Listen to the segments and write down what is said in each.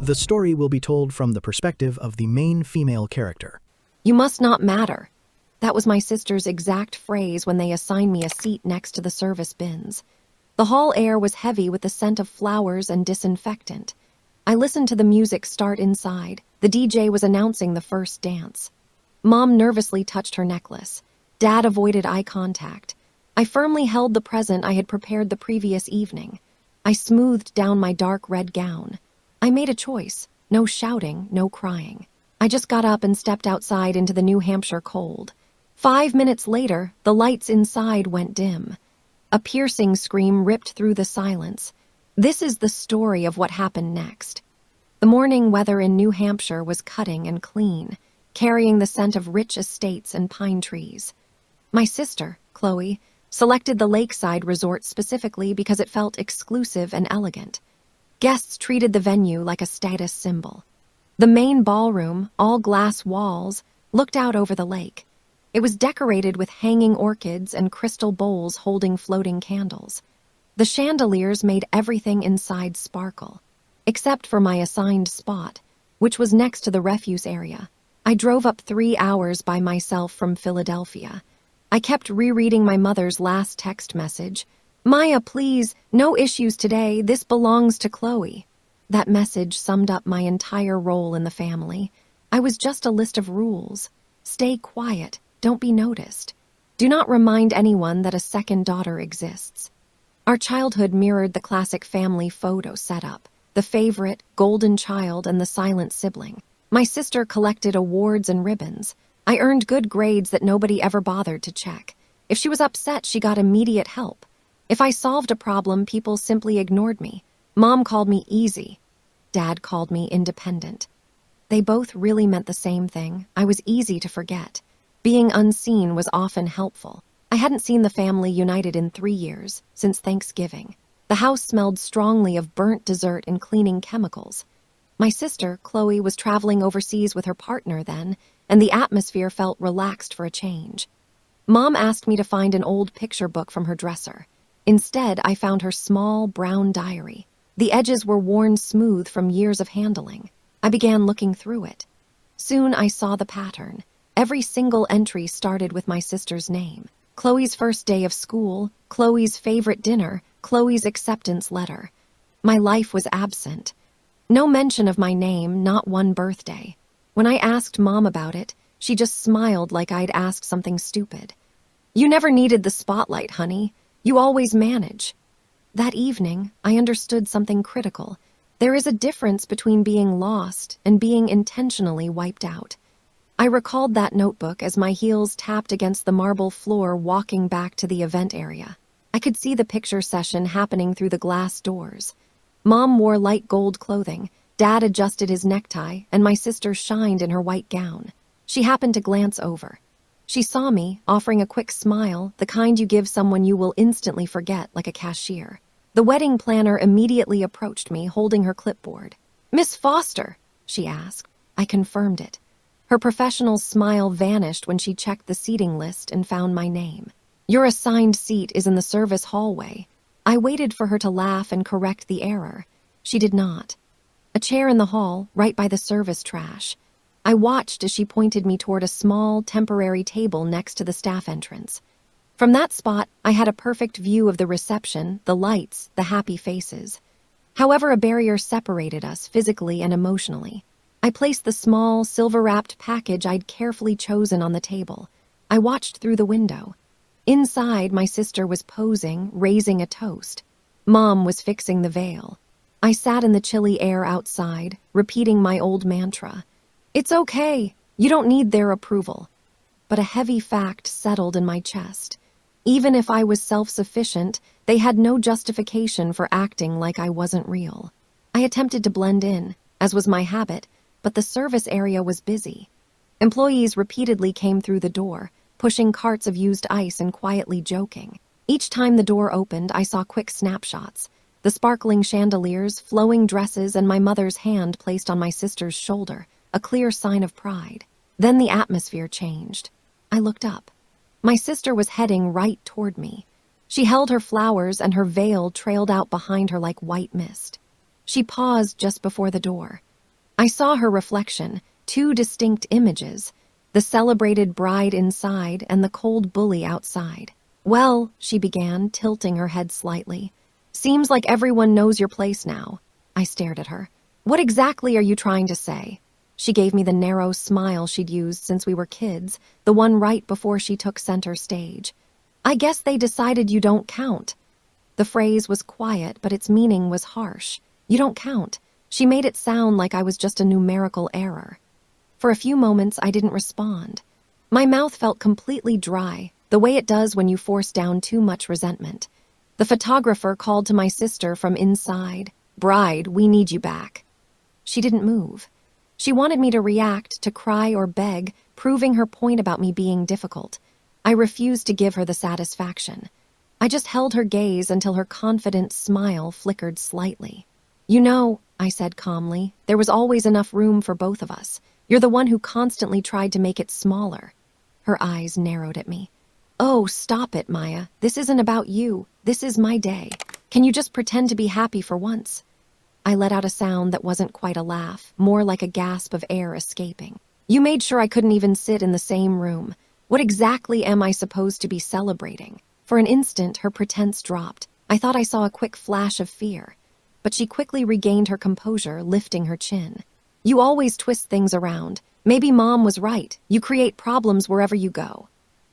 The story will be told from the perspective of the main female character. You must not matter. That was my sister's exact phrase when they assigned me a seat next to the service bins. The hall air was heavy with the scent of flowers and disinfectant. I listened to the music start inside. The DJ was announcing the first dance. Mom nervously touched her necklace. Dad avoided eye contact. I firmly held the present I had prepared the previous evening. I smoothed down my dark red gown. I made a choice. No shouting, no crying. I just got up and stepped outside into the New Hampshire cold. 5 minutes later, the lights inside went dim. A piercing scream ripped through the silence. This is the story of what happened next. The morning weather in New Hampshire was cutting and clean, carrying the scent of rich estates and pine trees. My sister, Chloe, selected the lakeside resort specifically because it felt exclusive and elegant. Guests treated the venue like a status symbol. The main ballroom, all glass walls, looked out over the lake. It was decorated with hanging orchids and crystal bowls holding floating candles. The chandeliers made everything inside sparkle, except for my assigned spot, which was next to the refuse area. I drove up 3 hours by myself from Philadelphia. I kept rereading my mother's last text message. "Maya, please, no issues today. This belongs to Chloe." That message summed up my entire role in the family. I was just a list of rules. Stay quiet. Don't be noticed. Do not remind anyone that a second daughter exists. Our childhood mirrored the classic family photo setup, the favorite, golden child, and the silent sibling. My sister collected awards and ribbons. I earned good grades that nobody ever bothered to check. If she was upset, she got immediate help. If I solved a problem, people simply ignored me. Mom called me easy. Dad called me independent. They both really meant the same thing. I was easy to forget. Being unseen was often helpful. I hadn't seen the family united in 3 years, since Thanksgiving. The house smelled strongly of burnt dessert and cleaning chemicals. My sister, Chloe, was traveling overseas with her partner then, and the atmosphere felt relaxed for a change. Mom asked me to find an old picture book from her dresser. Instead, I found her small, brown diary. The edges were worn smooth from years of handling. I began looking through it. Soon I saw the pattern. Every single entry started with my sister's name. Chloe's first day of school, Chloe's favorite dinner, Chloe's acceptance letter. My life was absent. No mention of my name, not one birthday. When I asked Mom about it, she just smiled like I'd asked something stupid. "You never needed the spotlight, honey. You always manage." That evening, I understood something critical. There is a difference between being lost and being intentionally wiped out. I recalled that notebook as my heels tapped against the marble floor walking back to the event area. I could see the picture session happening through the glass doors. Mom wore light gold clothing, Dad adjusted his necktie, and my sister shined in her white gown. She happened to glance over. She saw me, offering a quick smile, the kind you give someone you will instantly forget, like a cashier. The wedding planner immediately approached me, holding her clipboard. "Miss Foster," she asked. I confirmed it. Her professional smile vanished when she checked the seating list and found my name. "Your assigned seat is in the service hallway." I waited for her to laugh and correct the error. She did not. A chair in the hall, right by the service trash. I watched as she pointed me toward a small, temporary table next to the staff entrance. From that spot, I had a perfect view of the reception, the lights, the happy faces. However, a barrier separated us physically and emotionally. I placed the small, silver-wrapped package I'd carefully chosen on the table. I watched through the window. Inside, my sister was posing, raising a toast. Mom was fixing the veil. I sat in the chilly air outside, repeating my old mantra. "It's okay. You don't need their approval." But a heavy fact settled in my chest. Even if I was self-sufficient, they had no justification for acting like I wasn't real. I attempted to blend in, as was my habit, but the service area was busy. Employees repeatedly came through the door, pushing carts of used ice and quietly joking. Each time the door opened, I saw quick snapshots. The sparkling chandeliers, flowing dresses, and my mother's hand placed on my sister's shoulder, a clear sign of pride. Then the atmosphere changed. I looked up. My sister was heading right toward me. She held her flowers and her veil trailed out behind her like white mist. She paused just before the door. I saw her reflection, two distinct images, the celebrated bride inside and the cold bully outside. "Well," she began, tilting her head slightly. "Seems like everyone knows your place now." I stared at her. "What exactly are you trying to say?" She gave me the narrow smile she'd used since we were kids, the one right before she took center stage. "I guess they decided you don't count." The phrase was quiet, but its meaning was harsh. You don't count. She made it sound like I was just a numerical error. For a few moments, I didn't respond. My mouth felt completely dry, the way it does when you force down too much resentment. The photographer called to my sister from inside. "Bride, we need you back." She didn't move. She wanted me to react, to cry or beg, proving her point about me being difficult. I refused to give her the satisfaction. I just held her gaze until her confident smile flickered slightly. "You know," I said calmly, "there was always enough room for both of us. You're the one who constantly tried to make it smaller." Her eyes narrowed at me. "Oh, stop it, Maya. This isn't about you. This is my day. Can you just pretend to be happy for once?" I let out a sound that wasn't quite a laugh, more like a gasp of air escaping. "You made sure I couldn't even sit in the same room. What exactly am I supposed to be celebrating?" For an instant, her pretense dropped. I thought I saw a quick flash of fear. But she quickly regained her composure, lifting her chin. "You always twist things around. Maybe Mom was right. You create problems wherever you go."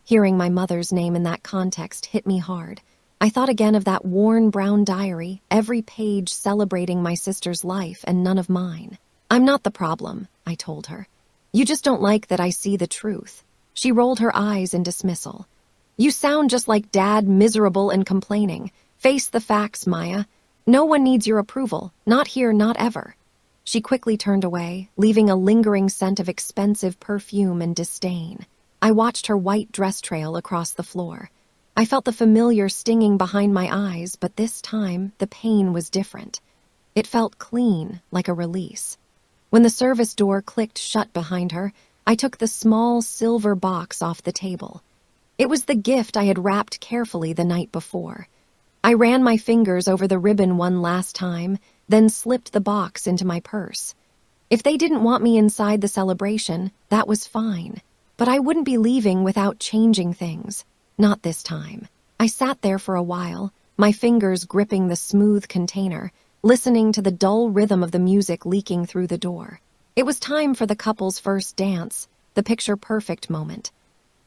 Hearing my mother's name in that context hit me hard. I thought again of that worn brown diary, every page celebrating my sister's life and none of mine. "I'm not the problem," I told her. "You just don't like that I see the truth." She rolled her eyes in dismissal. "You sound just like Dad, miserable and complaining. Face the facts, Maya. No one needs your approval. Not here, not ever." She quickly turned away, leaving a lingering scent of expensive perfume and disdain. I watched her white dress trail across the floor. I felt the familiar stinging behind my eyes, but this time, the pain was different. It felt clean, like a release. When the service door clicked shut behind her, I took the small silver box off the table. It was the gift I had wrapped carefully the night before. I ran my fingers over the ribbon one last time, then slipped the box into my purse. If they didn't want me inside the celebration, that was fine. But I wouldn't be leaving without changing things. Not this time. I sat there for a while, my fingers gripping the smooth container, listening to the dull rhythm of the music leaking through the door. It was time for the couple's first dance, the picture-perfect moment.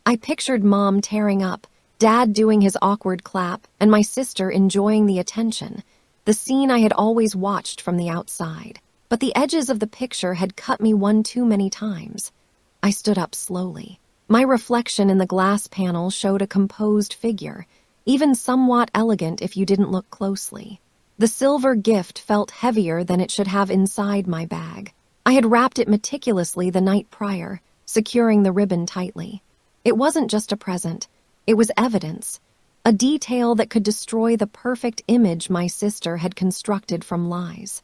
I pictured Mom tearing up, Dad doing his awkward clap, and my sister enjoying the attention, the scene I had always watched from the outside. But the edges of the picture had cut me one too many times. I stood up slowly. My reflection in the glass panel showed a composed figure, even somewhat elegant if you didn't look closely. The silver gift felt heavier than it should have inside my bag. I had wrapped it meticulously the night prior, securing the ribbon tightly. It wasn't just a present. It was evidence, a detail that could destroy the perfect image my sister had constructed from lies.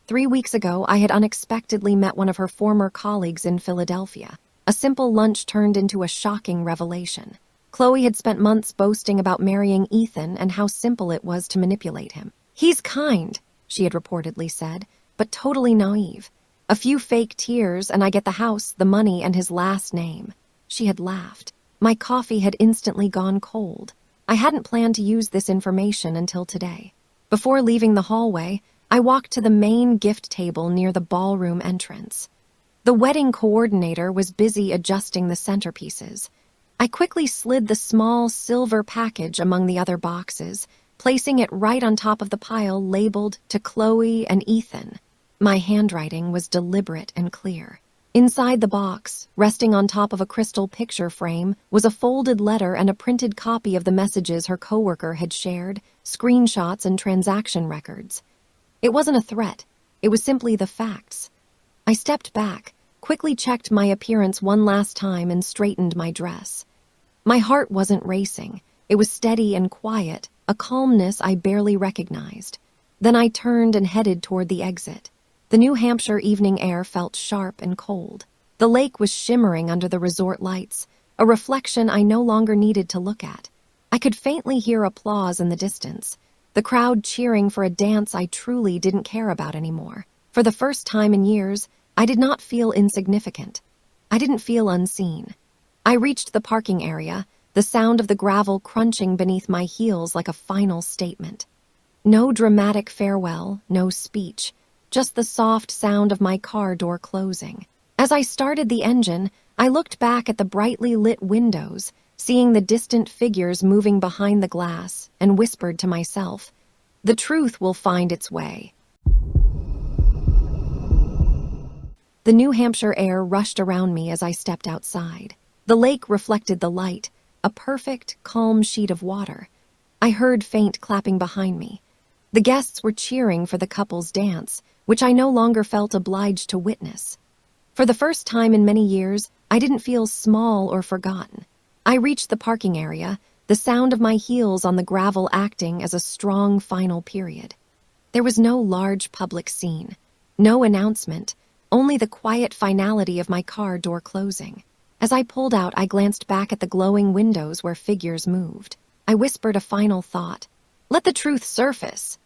3 weeks ago, I had unexpectedly met one of her former colleagues in Philadelphia. A simple lunch turned into a shocking revelation. Chloe had spent months boasting about marrying Ethan and how simple it was to manipulate him. "He's kind," she had reportedly said, "but totally naive. A few fake tears and I get the house, the money, and his last name." She had laughed. My coffee had instantly gone cold. I hadn't planned to use this information until today. Before leaving the hallway, I walked to the main gift table near the ballroom entrance. The wedding coordinator was busy adjusting the centerpieces. I quickly slid the small silver package among the other boxes, placing it right on top of the pile labeled "To Chloe and Ethan." My handwriting was deliberate and clear. Inside the box, resting on top of a crystal picture frame, was a folded letter and a printed copy of the messages her coworker had shared, screenshots and transaction records. It wasn't a threat. It was simply the facts. I stepped back, quickly checked my appearance one last time and straightened my dress. My heart wasn't racing. It was steady and quiet, a calmness I barely recognized. Then I turned and headed toward the exit. The New Hampshire evening air felt sharp and cold. The lake was shimmering under the resort lights, a reflection I no longer needed to look at. I could faintly hear applause in the distance, the crowd cheering for a dance I truly didn't care about anymore. For the first time in years, I did not feel insignificant. I didn't feel unseen. I reached the parking area, the sound of the gravel crunching beneath my heels like a final statement. No dramatic farewell, no speech, just the soft sound of my car door closing. As I started the engine, I looked back at the brightly lit windows, seeing the distant figures moving behind the glass, and whispered to myself, "The truth will find its way." The New Hampshire air rushed around me as I stepped outside. The lake reflected the light, a perfect, calm sheet of water. I heard faint clapping behind me. The guests were cheering for the couple's dance, which I no longer felt obliged to witness. For the first time in many years, I didn't feel small or forgotten. I reached the parking area, the sound of my heels on the gravel acting as a strong final period. There was no large public scene, no announcement, only the quiet finality of my car door closing. As I pulled out, I glanced back at the glowing windows where figures moved. I whispered a final thought. Let the truth surface.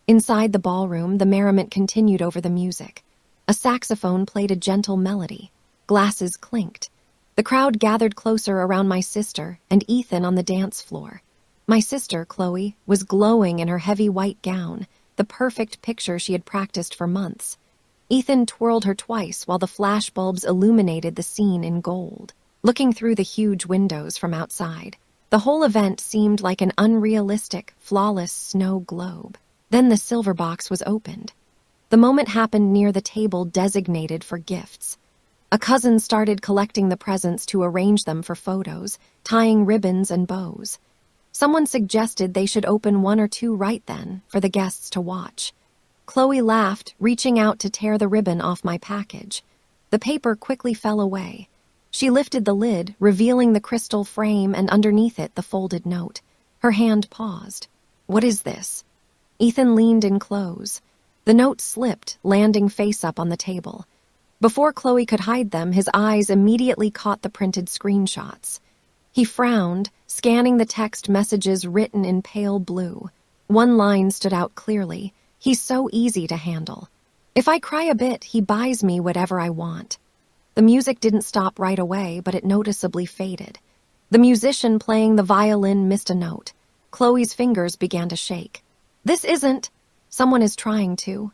Inside the ballroom, the merriment continued over the music. A saxophone played a gentle melody. Glasses clinked. The crowd gathered closer around my sister and Ethan on the dance floor. My sister, Chloe, was glowing in her heavy white gown, the perfect picture she had practiced for months. Ethan twirled her twice while the flashbulbs illuminated the scene in gold. Looking through the huge windows from outside, the whole event seemed like an unrealistic, flawless snow globe. Then the silver box was opened. The moment happened near the table designated for gifts. A cousin started collecting the presents to arrange them for photos, tying ribbons and bows. Someone suggested they should open one or two right then for the guests to watch. Chloe laughed, reaching out to tear the ribbon off my package. The paper quickly fell away. She lifted the lid, revealing the crystal frame and underneath it the folded note. Her hand paused. What is this? Ethan leaned in close. The note slipped, landing face up on the table. Before Chloe could hide them, his eyes immediately caught the printed screenshots. He frowned, scanning the text messages written in pale blue. One line stood out clearly. He's so easy to handle. If I cry a bit, he buys me whatever I want. The music didn't stop right away, but it noticeably faded. The musician playing the violin missed a note. Chloe's fingers began to shake. This isn't. Someone is trying to.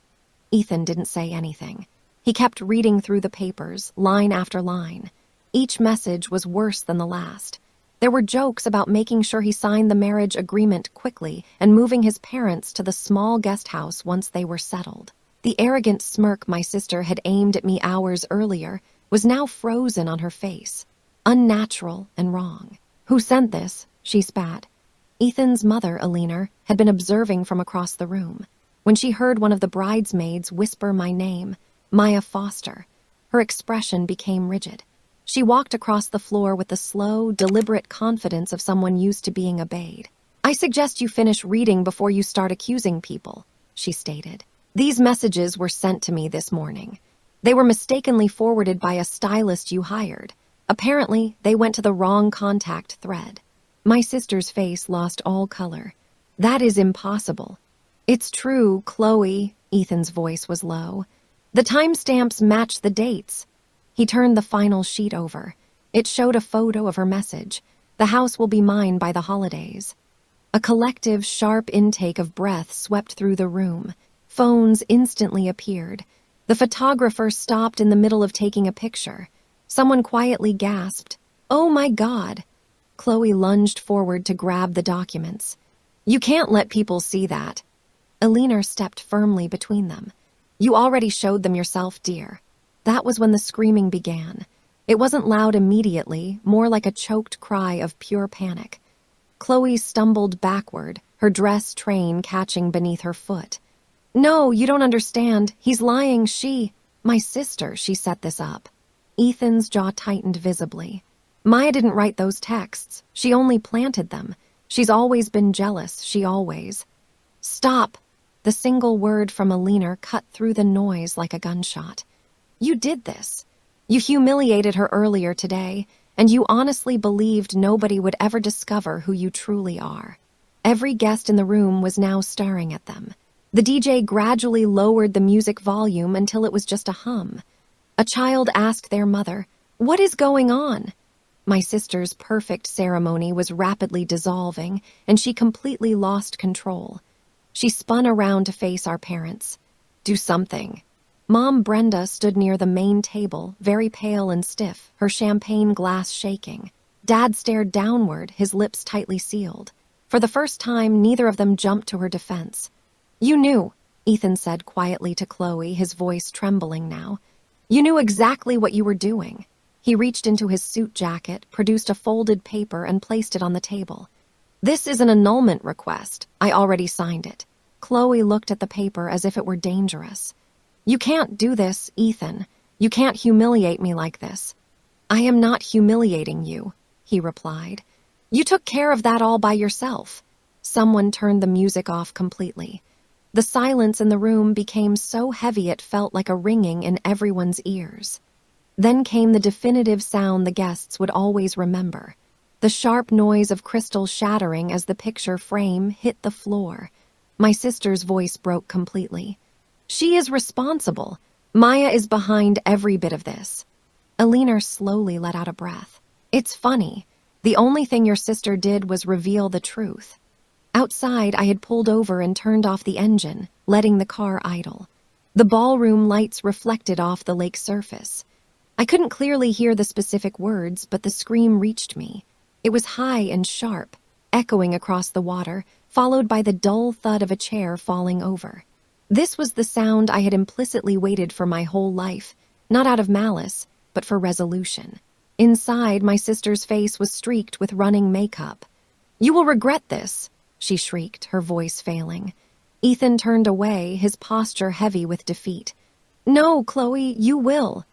Ethan didn't say anything. He kept reading through the papers, line after line. Each message was worse than the last. There were jokes about making sure he signed the marriage agreement quickly and moving his parents to the small guest house once they were settled. The arrogant smirk my sister had aimed at me hours earlier was now frozen on her face. Unnatural and wrong. Who sent this? She spat. Ethan's mother, Alina, had been observing from across the room. When she heard one of the bridesmaids whisper my name, Maya Foster, her expression became rigid. She walked across the floor with the slow, deliberate confidence of someone used to being obeyed. I suggest you finish reading before you start accusing people, she stated. These messages were sent to me this morning. They were mistakenly forwarded by a stylist you hired. Apparently, they went to the wrong contact thread. My sister's face lost all color. That is impossible. It's true, Chloe, Ethan's voice was low. The timestamps match the dates. He turned the final sheet over. It showed a photo of her message. The house will be mine by the holidays. A collective, sharp intake of breath swept through the room. Phones instantly appeared. The photographer stopped in the middle of taking a picture. Someone quietly gasped, "Oh my God!" Chloe lunged forward to grab the documents. "You can't let people see that." Alina stepped firmly between them. "You already showed them yourself, dear." That was when the screaming began. It wasn't loud immediately, more like a choked cry of pure panic. Chloe stumbled backward, her dress train catching beneath her foot. "No, you don't understand. He's lying. My sister, she set this up." Ethan's jaw tightened visibly. Maya didn't write those texts. She only planted them. She's always been jealous. She always. "Stop." The single word from Alina cut through the noise like a gunshot. "You did this. You humiliated her earlier today, and you honestly believed nobody would ever discover who you truly are." Every guest in the room was now staring at them. The DJ gradually lowered the music volume until it was just a hum. A child asked their mother, "What is going on?" My sister's perfect ceremony was rapidly dissolving, and she completely lost control. She spun around to face our parents. "Do something." Mom Brenda stood near the main table, very pale and stiff, her champagne glass shaking. Dad stared downward, his lips tightly sealed. For the first time, neither of them jumped to her defense. "You knew," Ethan said quietly to Chloe, his voice trembling now. "You knew exactly what you were doing." He reached into his suit jacket, produced a folded paper, and placed it on the table. "This is an annulment request. I already signed it." Chloe looked at the paper as if it were dangerous. "You can't do this, Ethan. You can't humiliate me like this." "I am not humiliating you," he replied. "You took care of that all by yourself." Someone turned the music off completely. The silence in the room became so heavy it felt like a ringing in everyone's ears. Then came the definitive sound the guests would always remember. The sharp noise of crystal shattering as the picture frame hit the floor. My sister's voice broke completely. "She is responsible. Maya is behind every bit of this." Alina slowly let out a breath. "It's funny. The only thing your sister did was reveal the truth." Outside, I had pulled over and turned off the engine, letting the car idle. The ballroom lights reflected off the lake's surface. I couldn't clearly hear the specific words, but the scream reached me. It was high and sharp, echoing across the water, followed by the dull thud of a chair falling over. This was the sound I had implicitly waited for my whole life, not out of malice, but for resolution. Inside, my sister's face was streaked with running makeup. "You will regret this," she shrieked, her voice failing. Ethan turned away, his posture heavy with defeat. "No, Chloe, you will."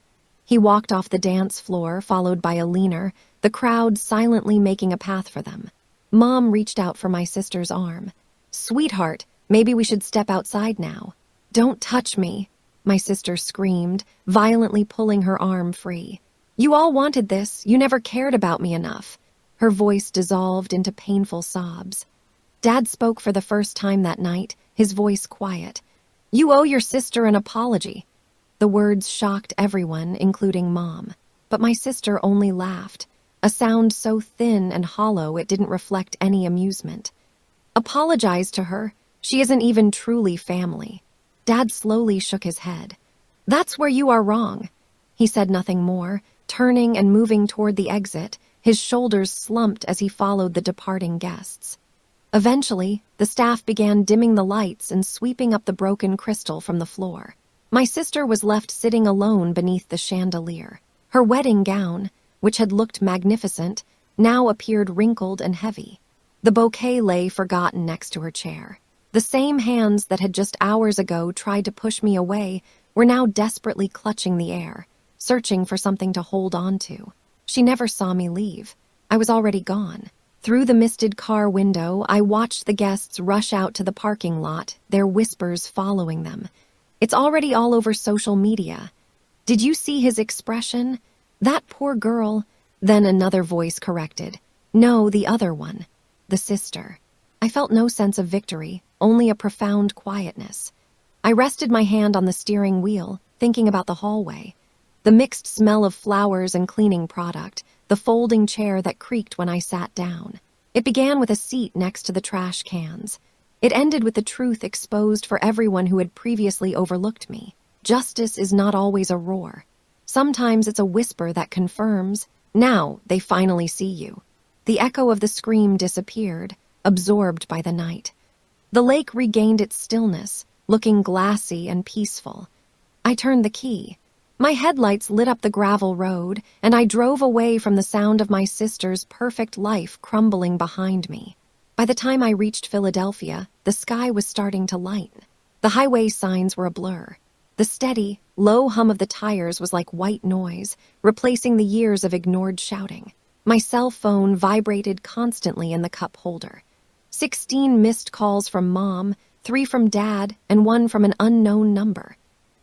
He walked off the dance floor, followed by Alina, the crowd silently making a path for them. Mom reached out for my sister's arm. "Sweetheart, maybe we should step outside now." "Don't touch me," my sister screamed, violently pulling her arm free. "You all wanted this. You never cared about me enough." Her voice dissolved into painful sobs. Dad spoke for the first time that night, his voice quiet. "You owe your sister an apology." The words shocked everyone, including Mom. But my sister only laughed, a sound so thin and hollow it didn't reflect any amusement. "Apologize to her. She isn't even truly family." Dad slowly shook his head. "That's where you are wrong." He said nothing more, turning and moving toward the exit, his shoulders slumped as he followed the departing guests. Eventually, the staff began dimming the lights and sweeping up the broken crystal from the floor. My sister was left sitting alone beneath the chandelier. Her wedding gown, which had looked magnificent, now appeared wrinkled and heavy. The bouquet lay forgotten next to her chair. The same hands that had just hours ago tried to push me away were now desperately clutching the air, searching for something to hold on to. She never saw me leave. I was already gone. Through the misted car window, I watched the guests rush out to the parking lot, their whispers following them. "It's already all over social media. Did you see his expression? That poor girl." Then another voice corrected. "No, the other one. The sister." I felt no sense of victory, only a profound quietness. I rested my hand on the steering wheel, thinking about the hallway. The mixed smell of flowers and cleaning product, the folding chair that creaked when I sat down. It began with a seat next to the trash cans. It ended with the truth exposed for everyone who had previously overlooked me. Justice is not always a roar. Sometimes it's a whisper that confirms, "Now they finally see you." The echo of the scream disappeared, absorbed by the night. The lake regained its stillness, looking glassy and peaceful. I turned the key. My headlights lit up the gravel road, and I drove away from the sound of my sister's perfect life crumbling behind me. By the time I reached Philadelphia, the sky was starting to lighten. The highway signs were a blur. The steady, low hum of the tires was like white noise, replacing the years of ignored shouting. My cell phone vibrated constantly in the cup holder. 16 missed calls from Mom, 3 from Dad, and 1 from an unknown number.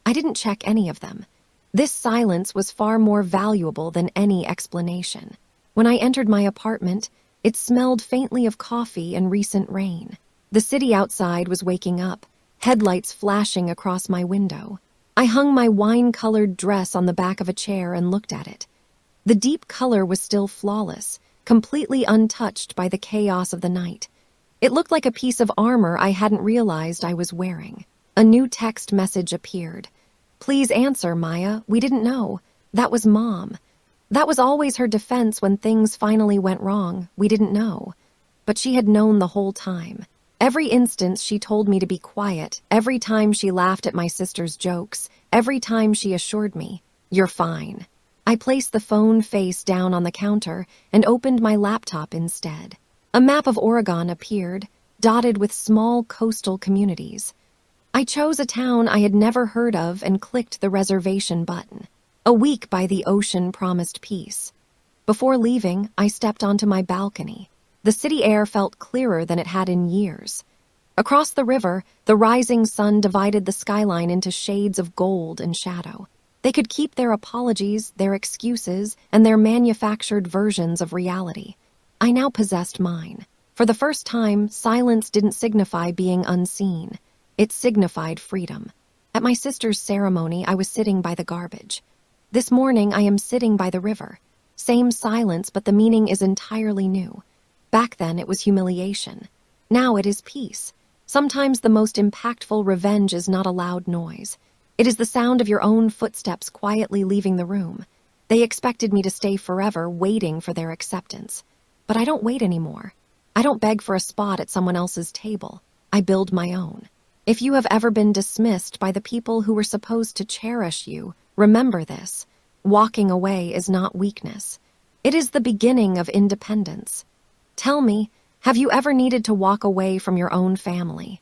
I didn't check any of them. This silence was far more valuable than any explanation. When I entered my apartment, it smelled faintly of coffee and recent rain. The city outside was waking up, headlights flashing across my window. I hung my wine-colored dress on the back of a chair and looked at it. The deep color was still flawless, completely untouched by the chaos of the night. It looked like a piece of armor I hadn't realized I was wearing. A new text message appeared. "Please answer, Maya. We didn't know. That was Mom." That was always her defense when things finally went wrong. We didn't know. But she had known the whole time. Every instance she told me to be quiet, every time she laughed at my sister's jokes, every time she assured me, "You're fine." I placed the phone face down on the counter and opened my laptop instead. A map of Oregon appeared, dotted with small coastal communities. I chose a town I had never heard of and clicked the reservation button. A week by the ocean promised peace. Before leaving, I stepped onto my balcony. The city air felt clearer than it had in years. Across the river, the rising sun divided the skyline into shades of gold and shadow. They could keep their apologies, their excuses, and their manufactured versions of reality. I now possessed mine. For the first time, silence didn't signify being unseen. It signified freedom. At my sister's ceremony, I was sitting by the garbage. This morning, I am sitting by the river. Same silence, but the meaning is entirely new. Back then, it was humiliation. Now it is peace. Sometimes the most impactful revenge is not a loud noise. It is the sound of your own footsteps quietly leaving the room. They expected me to stay forever, waiting for their acceptance. But I don't wait anymore. I don't beg for a spot at someone else's table. I build my own. If you have ever been dismissed by the people who were supposed to cherish you, remember this. Walking away is not weakness. It is the beginning of independence. Tell me, have you ever needed to walk away from your own family?